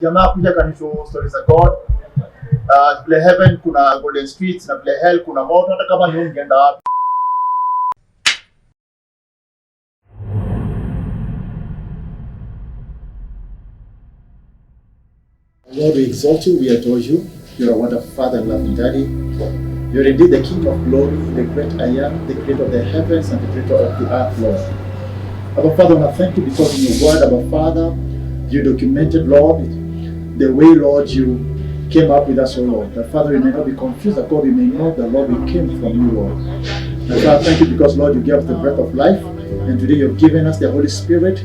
Jamaa kuja kanisho stories za God. Vile heaven kuna golden streets na vile hell kuna moto, hata kama ni ungeenda wapi. Lord, we exalt you, we adore you. You are a wonderful Father and loving Daddy. You are indeed the King of glory, the great I am, the creator of the heavens and the creator of the earth, Lord. Our Father, I thank you because in your word, our Father, you documented, Lord, the way, Lord, you came up with us, O Lord. That Father, we may not be confused, that God, we may know that, Lord, we came from you, Lord. And Father, thank you because, Lord, you gave us the breath of life, and today you've given us the Holy Spirit,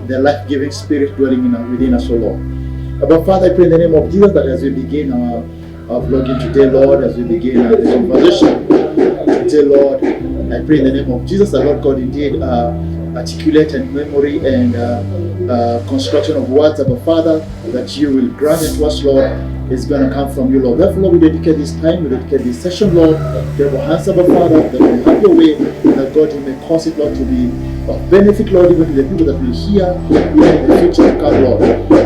the life-giving Spirit dwelling within us, O Lord. But Father, I pray in the name of Jesus that as we begin our vlogging today, Lord, as we begin the conversation today, Lord, I pray in the name of Jesus that, Lord God, indeed articulate and memory and construction of words of a Father that you will grant it to us, Lord, is going to come from you, Lord. Therefore, Lord, we dedicate this time, we dedicate this session, Lord, to your hands of a Father, that you have your way, that God, you may cause it, Lord, to be of benefit, Lord, even to the people that will hear, even in the future to come, Lord.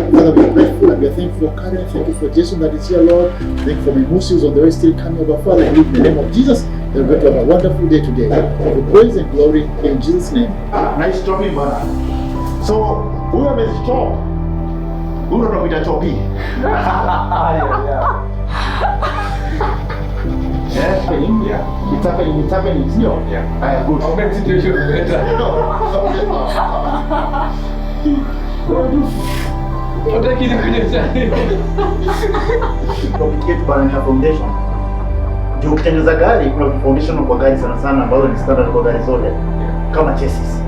Father, we are grateful and we are thankful for Karen. Thank you for Jason that is here, Lord. Thank you for my Moses on the way still coming over, Father. In the name of Jesus, we're going to have a wonderful day today. For praise and glory in Jesus' name. Nice talking, brother. So, who have a stop? Who don't know with a choppy? Yeah. It's happening, it's new. Yeah. Good. I'll make situation better. Complicate banana foundation. Juu ukitengeneza gari kuna foundation kwa gari sana sana ambazo ni standard kwa gari zote. Kama chassis.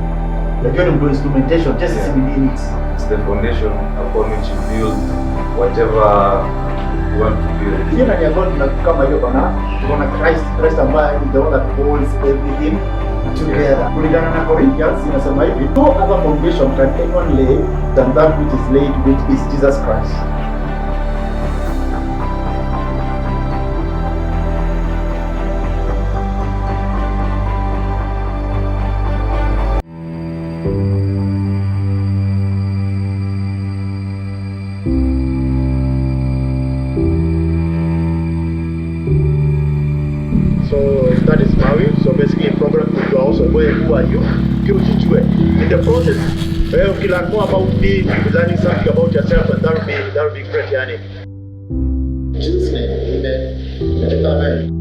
Unajua ni instrumentation, chassis ni nini? It's the foundation upon which you build whatever you want to build. Hiyo ni about na kama hiyo bana. Tunaona Christ ambaye is the one that holds everything together. Kulingana na Corinthians inasema hivi, no other foundation can anyone lay than that which is laid, which is Jesus Christ. So that is Mawi. So basically a program to also who are you? In the process, you learn more about me, learning something about yourself, and that will be great, yani. In Jesus' name, amen. Amen.